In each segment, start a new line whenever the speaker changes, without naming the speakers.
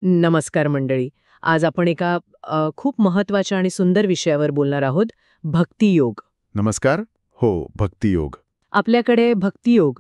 नमस्कार मंडळी. आज आपण एका खूप महत्वाच्या आणि सुंदर विषयावर बोलणार आहोत, भक्तियोग.
नमस्कार. हो, भक्तियोग.
आपल्याकडे भक्तियोग,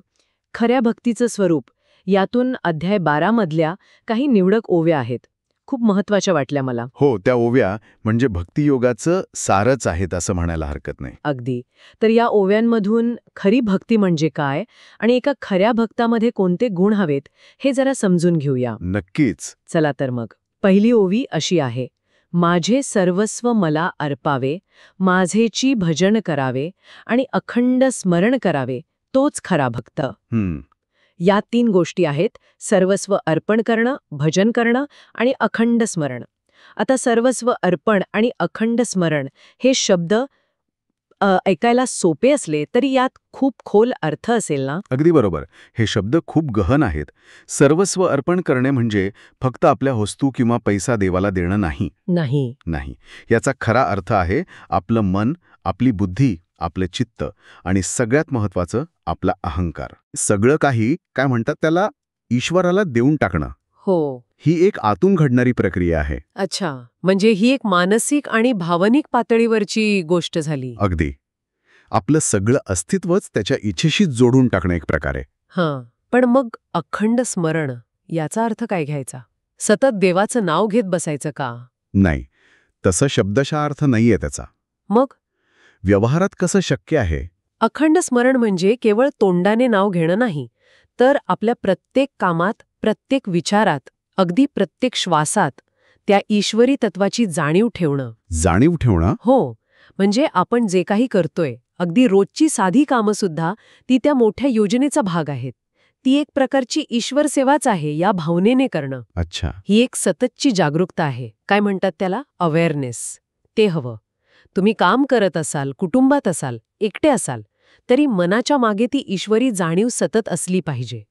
खऱ्या भक्तीचं स्वरूप, यातून अध्याय 12 मधल्या काही निवडक ओव्या आहेत. खूप महत्वाच्या वाटल्या मला.
हो, त्या ओव्या म्हणजे भक्तियोगाचं सारच आहेत असं म्हणायला हरकत नाही.
अगदी. तर या ओव्यांमधून खरी भक्ती म्हणजे काय आणि एका खऱ्या भक्तामध्ये कोणते गुण हवेत हे जरा समजून घेऊया.
नक्कीच.
चला तर मग. पहिली ओवी अशी आहे, माझे सर्वस्व मला अर्पावे, माझेची भजन करावे आणि अखंड स्मरण करावे, तोच खरा भक्त. या 3 गोष्टी आहेत, सर्वस्व अर्पण करणं, भजन करणं आणि अखंड स्मरण. आता सर्वस्व अर्पण आणि अखंड स्मरण हे शब्द ऐकायला सोपे असले तरी यात खूप खोल अर्थ असेल ना?
अगदी बरोबर. हे शब्द खूप गहन आहेत. सर्वस्व अर्पण करणे म्हणजे फक्त आपल्या वस्तू किंवा पैसा देवाला देणं नाही. नाही. याचा खरा अर्थ आहे आपलं मन, आपली बुद्धी, आपले चित्त आणि सगळ्यात महत्वाचं आपला अहंकार. सगळं काही काय म्हणतात त्याला ईश्वराला देऊन टाकणं.
हो.
ही एक आतून घडणारी प्रक्रिया आहे.
अच्छा, म्हणजे ही एक मानसिक आणि भावनिक पातळीवरची गोष्ट झाली.
अगदी. आपलं सगळं अस्तित्वच त्याच्या इच्छेशी जोडून टाकणं एक प्रकारे.
हां, पण मग अखंड स्मरण याचा अर्थ काय घ्यायचा? सतत देवाचं नाव घेत बसायचं का?
नाही, तसं शब्दशः अर्थ नाहीये त्याचा.
मग
व्यवहारात कसं शक्य आहे?
अखंड स्मरण म्हणजे केवळ तोंडाने नाव घेणं नाही, तर आपल्या प्रत्येक कामात, प्रत्येक विचारात, अगदी प्रत्येक श्वासात त्या ईश्वरी तत्वाची जाणीव ठेवणं.
जाणीव ठेवणं?
हो, म्हणजे आपण जे काही करतोय, अगदी रोजची साधी कामं सुद्धा ती त्या मोठ्या योजनेचा भाग आहेत. ती एक प्रकारची ईश्वर सेवाच आहे या भावनेने करणं.
अच्छा.
ही एक सततची जागरूकता आहे. काय म्हणतात त्याला? अवेअरनेस. ते हवं. तुम्ही काम करत असाल, कुटुंबात असाल, एकटे असाल, तरी मनाच्या मागे ती ईश्वरी जाणीव सतत असली पाहिजे.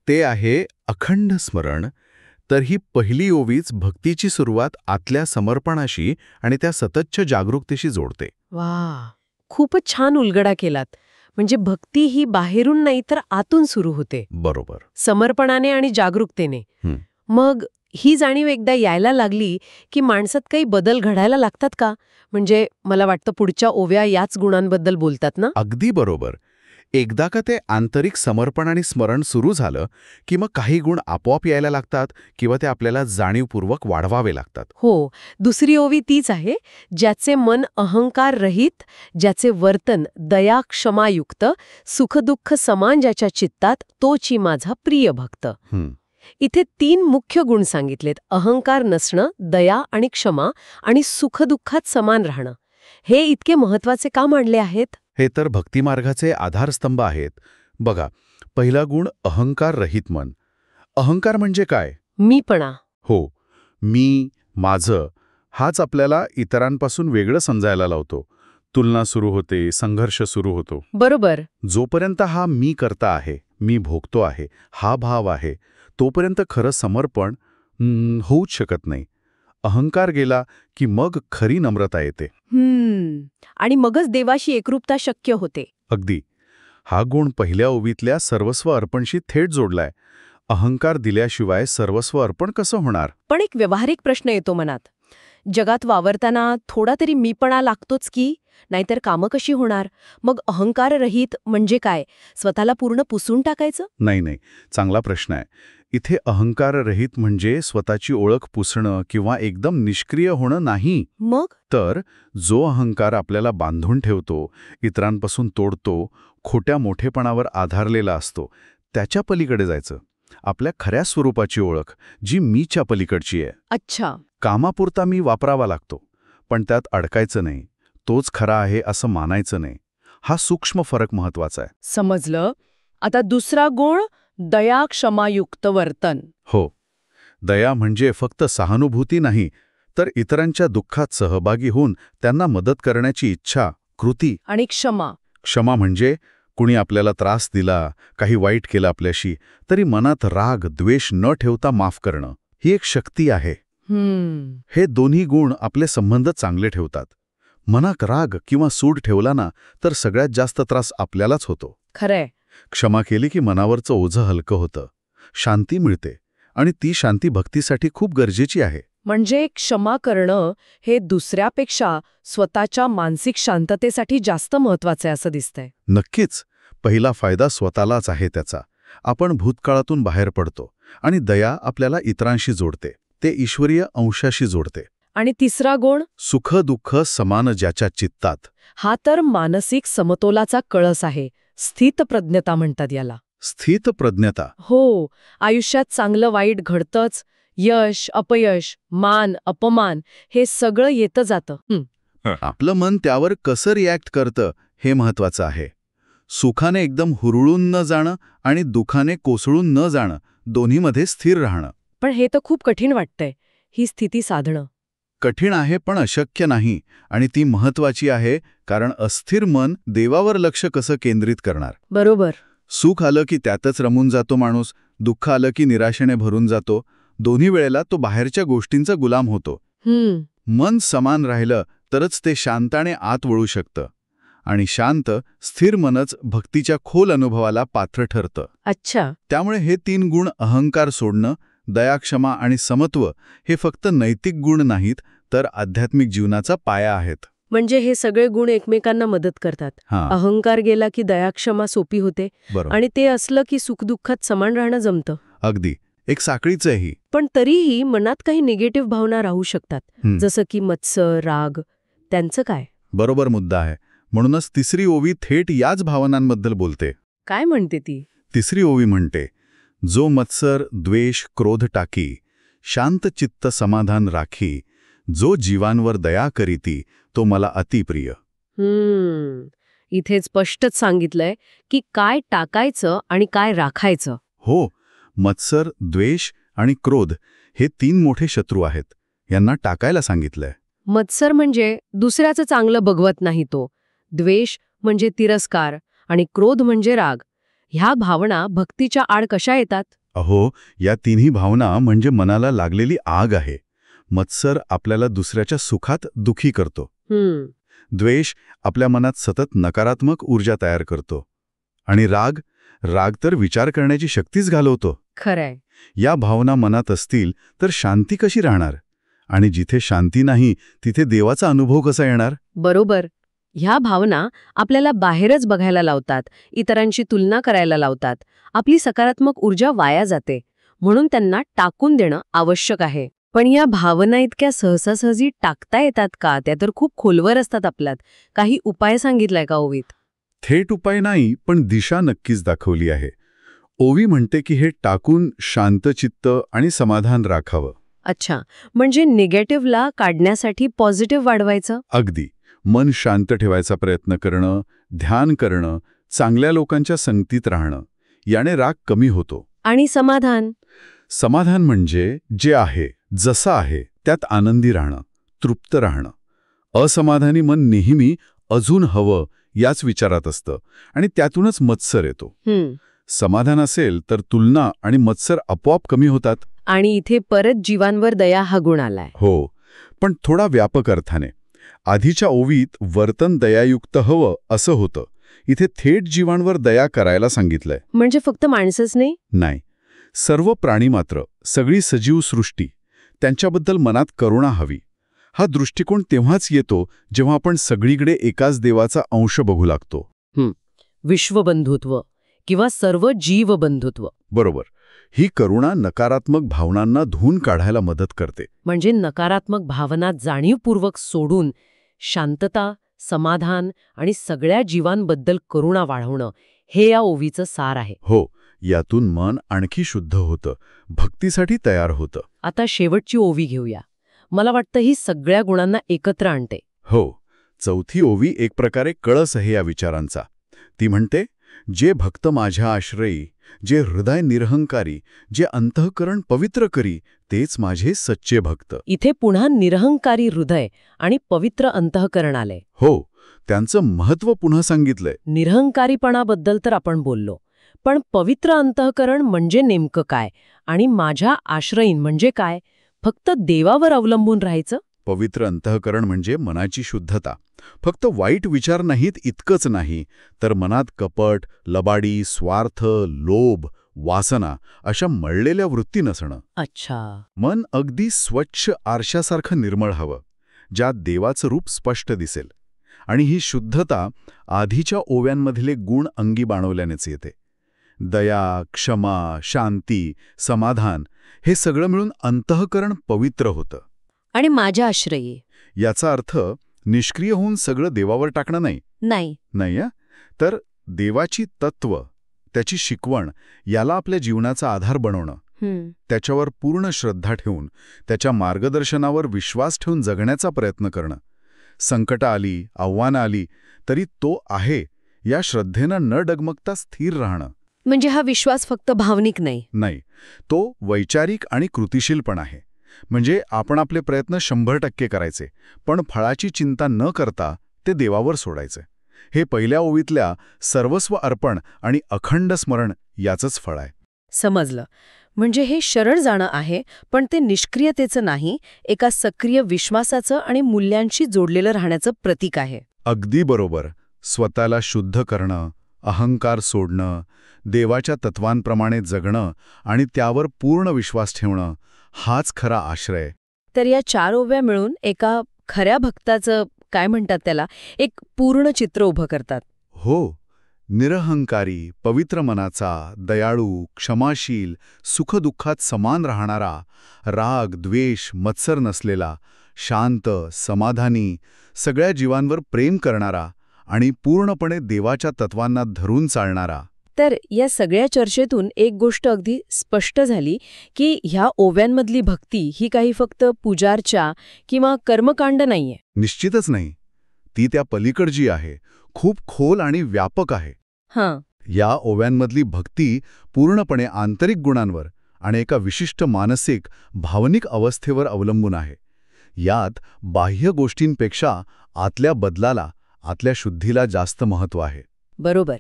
ते आहे अखंड स्मरण. तर ही पहिली ओवीच भक्तीची सुरुवात आतल्या समर्पणाशी आणि त्या सततच्या जागरूकतेशी जोडते.
वा, खूपच छान उलगडा केलात. म्हणजे भक्ती ही बाहेरून नाही तर आतून सुरू होते.
बरोबर.
समर्पणाने आणि जागरूकतेने. मग ही जाणीव एकदा यायला लागली की माणसात काही बदल घडायला लागतात का? म्हणजे मला वाटतं पुढच्या ओव्या याच गुणांबद्दल बोलतात ना?
अगदी बरोबर. एकदा का ते आंतरिक समर्पण आणि स्मरण सुरू झालं की मग काही गुण आपोआप यायला लागतात किंवा ते आपल्याला जाणीवपूर्वक वाढवावे लागतात.
हो, दुसरी ओवी तीच आहे, ज्याचे मन अहंकार रहित, ज्याचे वर्तन दया क्षमायुक्त, सुखदुःख समान ज्याच्या चित्तात, तोची माझा प्रिय भक्त. इथे 3 मुख्य गुण सांगितलेत, अहंकार नसणं, दया आणि क्षमा आणि सुखदुःखात समान राहणं. हे इतके महत्वाचे का मानले आहेत?
हे तर भक्तिमार्गाचे आधारस्तंभ आहेत. बघा, पहिला गुण अहंकार रहित मन. अहंकार म्हणजे काय?
मीपणा.
हो, मी, माझं, हाच आपल्याला इतरांपासून वेगळं समजायला लावतो. तुलना सुरू होते, संघर्ष सुरू होतो.
बरोबर.
जोपर्यंत हा मी करता आहे, मी भोगतो आहे, हा भाव आहे, तोपर्यंत खरं समर्पण होऊच शकत नाही. अहंकार गेला की मग खरी नम्रता येते.
आणि मगच देवाशी एकरूपता शक्य होते.
अगदी. हा गुण पहिल्या ओवीतल्या सर्वस्व अर्पणशी थेट जोडलाय. अहंकार दिल्याशिवाय सर्वस्व अर्पण कसं होणार?
पण एक व्यावहारिक प्रश्न येतो मनात. जगात वावरताना थोडा तरी मीपणा लागतोच की, नाहीतर कामं कशी होणार? मग अहंकार रहित म्हणजे काय? स्वतःला पूर्ण पुसून टाकायचं?
नाही. चांगला प्रश्न आहे. इथे अहंकार रहित म्हणजे स्वतःची ओळख पुसणं किंवा एकदम निष्क्रिय होणं नाही.
मग?
तर जो अहंकार आपल्याला बांधून ठेवतो, इतरांपासून तोडतो, खोट्या मोठेपणावर आधारलेला असतो, त्याच्या पलीकडे जायचं. आपल्या खऱ्या स्वरूपाची ओळख, जी मीच्या पलीकडची आहे.
अच्छा.
कामापुरता मी वापरावा लागतो, पण त्यात अडकायचं नाही. तोच खरा आहे असं मानायचं नाही. हा सूक्ष्म फरक महत्वाचा आहे.
समजलं. आता दुसरा गुण, दया क्षमायुक्त वर्तन.
हो, दया म्हणजे फक्त सहानुभूती नाही, तर इतरांच्या दुःखात सहभागी होऊन त्यांना मदत करण्याची इच्छा, कृती.
आणि क्षमा.
क्षमा म्हणजे कुणी आपल्याला त्रास दिला, काही वाईट केलं आपल्याशी, तरी मनात राग, द्वेष न ठेवता माफ करणं. ही एक शक्ती आहे. हे दोन्ही गुण आपले संबंध चांगले ठेवतात. मनात राग किंवा सूड ठेवला ना, तर सगळ्यात जास्त त्रास आपल्यालाच होतो.
खरंय.
क्षमा केली की मनावरचं ओझं हलकं होतं, शांती मिळते आणि ती शांती भक्तीसाठी खूप गरजेची आहे.
म्हणजे क्षमा करणं हे दुसऱ्यापेक्षा स्वतःच्या मानसिक शांततेसाठी जास्त महत्वाचं आहे असं दिसतंय.
नक्कीच. पहिला फायदा स्वतःलाच आहे त्याचा. आपण भूतकाळातून बाहेर पडतो आणि दया आपल्याला इतरांशी जोडते. ते ईश्वरीय अंशाशी जोडते.
आणि तिसरा गुण,
सुख दुःख समान ज्याच्या चित्तात.
हा तर मानसिक समतोलाचा कळस आहे. स्थितप्रज्ञता म्हणतात याला.
स्थितप्रज्ञता.
हो, आयुष्यात चांगलं वाईट घडतंच. यश अपयश, मान अपमान हे सगळं येतं जातं.
आपलं मन त्यावर कसं रिॲक्ट करतं हे महत्वाचं आहे. सुखाने एकदम हुरळून न जाणं आणि दुःखाने कोसळून न जाणं, दोन्हीमध्ये स्थिर राहणं.
पण हे तर खूप कठीण वाटतंय, ही स्थिती साधणं.
कठीण आहे पण अशक्य नाही, आणि ती महत्वाची आहे, कारण अस्थिर मन देवावर लक्ष कसं केंद्रित करणार.
बरोबर.
सुख आलं की त्यातच रमून जातो माणूस, दुःख आलं की निराशेने भरून जातो. दोन्ही वेळेला तो बाहेरच्या गोष्टींचा गुलाम होतो. मन समान राहिलं तरच ते शांताने आत वळू शकतं, आणि शांत स्थिर मनच भक्तीच्या खोल अनुभवाला पात्र ठरतं.
अच्छा.
त्यामुळे हे 3 गुण, अहंकार सोडणं, दया, क्षमा आणि समत्व, हे फक्त नैतिक गुण नाहीत, तर आध्यात्मिक जीवनाचा पाया आहेत.
म्हणजे हे सगळे गुण एकमेकांना मदत करतात. अहंकार गेला की दया क्षमा सोपी होते, आणि ते असलं की सुखदुःखात समान राहणं जमतं.
अगदी एक साखळीच आहे ही.
पण तरीही मनात काही निगेटिव्ह भावना राहू शकतात, जसं की मत्सर, राग. त्यांचं काय?
बरोबर मुद्दा आहे. म्हणूनच तिसरी ओवी थेट याच भावनांबद्दल बोलते.
काय म्हणते ती?
तिसरी ओवी म्हणते, जो मत्सर द्वेष क्रोध टाकी, शांत चित्त समाधान राखी, जो जीवांवर दया करीती, तो मला अतिप्रिय.
इथे स्पष्टच सांगितलंय की काय टाकायचं आणि काय राखायचं.
हो, मत्सर द्वेष आणि क्रोध हे 3 मोठे शत्रू आहेत. यांना टाकायला सांगितलंय.
मत्सर म्हणजे दुसऱ्याचं चांगलं बघवत नाही तो, द्वेष म्हणजे तिरस्कार, आणि क्रोध म्हणजे राग. ह्या भावना भक्तीच्या आड कशा येतात?
अहो, या तिन्ही भावना म्हणजे मनाला लागलेली आग आहे. मत्सर आपल्याला दुसऱ्याच्या सुखात दुखी करतो. द्वेष आपल्या मनात सतत नकारात्मक ऊर्जा तयार करतो. आणि राग तर विचार करण्याची शक्तीच घालवतो.
खरंय.
या भावना मनात असतील तर शांती कशी राहणार? आणि जिथे शांती नाही तिथे देवाचा अनुभव कसा येणार?
बरोबर. ह्या भावना आपल्याला बाहेरच बघायला लावतात, इतरांशी तुलना करायला लावतात. आपली सकारात्मक ऊर्जा वाया जाते. म्हणून त्यांना टाकून देणं आवश्यक आहे. पण या भावना इतक्या सहजासहजी टाकता येतात का? त्या तर खूप खोलवर असतात आपल्यात. काही उपाय सांगितलाय का ओवीत?
थेट उपाय नाही, पण दिशा नक्कीच दाखवली आहे. ओवी म्हणते की हे टाकून शांतचित्त आणि समाधान राखावं.
अच्छा, म्हणजे निगेटिव्हला काढण्यासाठी पॉझिटिव्ह वाढवायचं.
अगदी. मन शांत ठेवायचा प्रयत्न करणं, ध्यान करणं, चांगल्या लोकांच्या संगतीत राहणं, याने राग कमी होतो.
आणि समाधान?
समाधान म्हणजे जे आहे जसं आहे त्यात आनंदी राहणं, तृप्त राहणं. असमाधानी मन नेहमी अजून हवं याच विचारात असतं, आणि त्यातूनच मत्सर येतो. समाधान असेल तर तुलना आणि मत्सर आपोआप कमी होतात.
आणि इथे परत जीवांवर दया हा गुण आलाय.
हो, पण थोडा व्यापक अर्थाने. आधीच्या ओवीत वर्तन दयायुक्त हवं असं होतं. इथे थेट जीवांवर दया करायला सांगितलंय.
म्हणजे फक्त माणसंच नाही?
नाही, सर्व प्राणी मात्र, सगळी सजीव सृष्टी, त्यांच्याबद्दल मनात करुणा हवी. हा दृष्टिकोन तेव्हाच येतो जेव्हा आपण सगळीकडे एकाच देवाचा अंश बघू लागतो.
विश्वबंधुत्व किंवा सर्व जीवबंधुत्व.
बरोबर. ही करुणा नकारात्मक भावनांना धुवून काढायला मदत करते.
म्हणजे नकारात्मक भावना जाणीवपूर्वक सोडून शांतता, समाधान आणि सगळ्या जीवांबद्दल करुणा वाढवणं, हे या ओवीचं सार आहे.
हो, यातून मन आणखी शुद्ध होतं, भक्तीसाठी तयार होतं.
आता शेवटची ओवी घेऊया. मला वाटतं ही सगळ्या गुणांना एकत्र आणते.
हो, चौथी ओवी एक प्रकारे कळस आहे या विचारांचा. ती म्हणते, जे भक्त माझ्या आश्रयी, जे हृदय निरहंकारी, जे अंतःकरण पवित्र करी, तेच माझे सच्चे भक्त.
इथे पुन्हा निरहंकारी हृदय आणि पवित्र अंतःकरण आले.
हो, त्यांचं महत्त्व पुन्हा सांगितलंय.
निरहंकारीपणाबद्दल तर आपण बोललो, पण पवित्र अंतःकरण म्हणजे नेमकं काय? आणि माझ्या आश्रयीन म्हणजे काय? फक्त देवावर अवलंबून राहायचं?
पवित्र अंतःकरण म्हणजे मनाची शुद्धता. फक्त वाईट विचार नाहीत इतकंच नाही, तर मनात कपट, लबाडी, स्वार्थ, लोभ, वासना अशा मळलेल्या वृत्ती नसणं.
अच्छा.
मन अगदी स्वच्छ आरशासारखं निर्मळ हवं, ज्यात देवाचं रूप स्पष्ट दिसेल. आणि ही शुद्धता आधीच्या ओव्यांमधले गुण अंगी बाणवल्यानेच येते. दया, क्षमा, शांती, समाधान हे सगळं मिळून अंतःकरण पवित्र होतं.
आणि माझ्या आश्रयी
याचा अर्थ निष्क्रिय होऊन सगळं देवावर टाकणं नाही.
नाही.
तर देवाची तत्व, त्याची शिकवण याला आपल्या जीवनाचा आधार बनवणं, त्याच्यावर पूर्ण श्रद्धा ठेवून त्याच्या मार्गदर्शनावर विश्वास ठेवून जगण्याचा प्रयत्न करणं. संकटं आली, आव्हानं आली तरी तो आहे या श्रद्धेनं न डगमगता स्थिर राहणं.
म्हणजे हा विश्वास फक्त भावनिक नाही,
तो वैचारिक आणि कृतिशील पण आहे. म्हणजे आपण आपले प्रयत्न 100% करायचे, पण फळाची चिंता न करता ते देवावर सोडायचे. हे पहिल्या ओवीतल्या सर्वस्व अर्पण आणि अखंड स्मरण याचंच फळ आहे.
समजलं. म्हणजे हे शरण जाणं आहे, पण ते निष्क्रियतेचं नाही, एका सक्रिय विश्वासाचं आणि मूल्यांशी जोडलेलं राहण्याचं प्रतीक आहे.
अगदी बरोबर. स्वतःला शुद्ध करणं, अहंकार सोडणं, देवाच्या तत्वांप्रमाणे जगणं आणि त्यावर पूर्ण विश्वास ठेवणं हाच खरा आश्रय.
तर या 4 ओव्या मिळून एका खऱ्या भक्ताचं काय म्हणतात त्याला, एक पूर्ण चित्र उभं करतात.
हो, निरहंकारी, पवित्र मनाचा, दयाळू, क्षमाशील, सुखदुःखात समान राहणारा, राग, द्वेष, मत्सर नसलेला, शांत, समाधानी, सगळ्या जीवांवर प्रेम करणारा आणि पूर्णपणे देवाच्या तत्वांना धरून चालणारा.
तर या सगळ्या चर्चेतून एक गोष्ट अगदी स्पष्ट झाली की ह्या ओव्यांमधली भक्ती ही काही फक्त पूजार्चा किंवा कर्मकांड नाहीये.
निश्चितच नाही. ती त्या पलीकडची आहे, खूप खोल आणि व्यापक आहे. या ओव्यांमधली भक्ती पूर्णपणे आंतरिक गुणांवर आणि एका विशिष्ट मानसिक, भावनिक अवस्थेवर अवलंबून आहे. यात बाह्य गोष्टींपेक्षा आतल्या बदलाला, आतल्या शुद्धीला जास्त महत्त्व आहे.
बरोबर.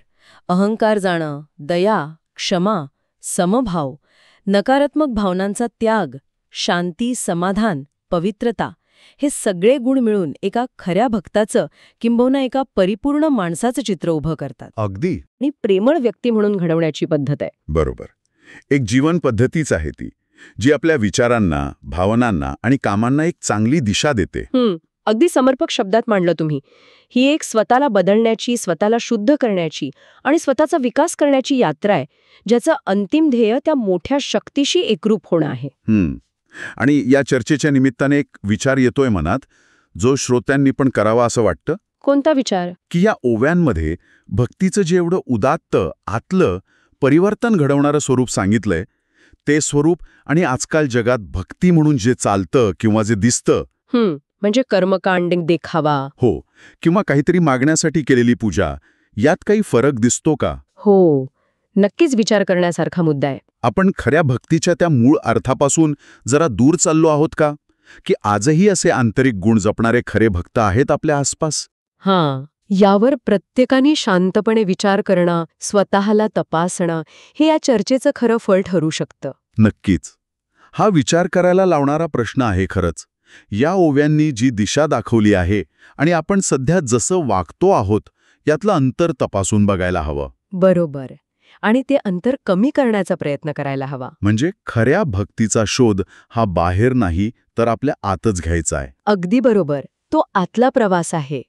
अहंकार जाणं, दया, क्षमा, समभाव, नकारात्मक भावनांचा त्याग, शांती, समाधान, पवित्रता हे सगळे गुण मिळून एका खऱ्या भक्ताचं किंबहुना एका परिपूर्ण माणसाचं चित्र उभं करतात.
अगदी.
आणि प्रेमळ व्यक्ती म्हणून घडवण्याची पद्धत आहे.
बरोबर. एक जीवन पद्धतीच आहे ती, जी आपल्या विचारांना, भावनांना आणि कामांना एक चांगली दिशा देते.
अगदी समर्पक शब्दात मांडलं तुम्ही. ही एक स्वतःला बदलण्याची, स्वतःला शुद्ध करण्याची आणि स्वतःचा विकास करण्याची यात्रा आहे, ज्याचं अंतिम ध्येय त्या मोठ्या शक्तीशी एकरूप होणं आहे.
आणि या चर्चेच्या निमित्ताने एक विचार येतोय मनात, जो श्रोत्यांनी पण करावा असं वाटतं.
कोणता विचार?
की या ओव्यांमध्ये भक्तीचं जे एवढं उदात्त, आतलं, परिवर्तन घडवणारं स्वरूप सांगितलंय, ते स्वरूप आणि आजकाल जगात भक्ती म्हणून जे चालतं किंवा जे दिसतं,
म्हणजे कर्मकांड, देखावा,
हो, किंवा काहीतरी मागण्यासाठी केलेली पूजा, यात काही फरक दिसतो का?
हो, नक्कीच विचार करण्यासारखा मुद्दा आहे.
आपण खऱ्या भक्तीच्या त्या मूळ अर्थापासून जरा दूर चाललो आहोत का? की आजही असे आंतरिक गुण जपणारे खरे भक्त आहेत आपल्या आसपास?
यावर प्रत्येकाने शांतपणे विचार करणं, स्वतःला तपासणं, हे या चर्चेचं खरं फळ ठरू शकतं.
नक्कीच. हा विचार करायला लावणारा प्रश्न आहे खरंच. या ओव्यांनी जी दिशा दाखवली आहे आणि आपण सध्या जसं वागतो आहोत, यातलं अंतर तपासून बघायला हवं.
बरोबर. आणि ते अंतर कमी करण्याचा प्रयत्न करायला हवा.
म्हणजे खऱ्या भक्तीचा शोध हा बाहेर नाही, तर आपल्या आतच घ्यायचा आहे.
अगदी बरोबर. तो आतला प्रवास आहे.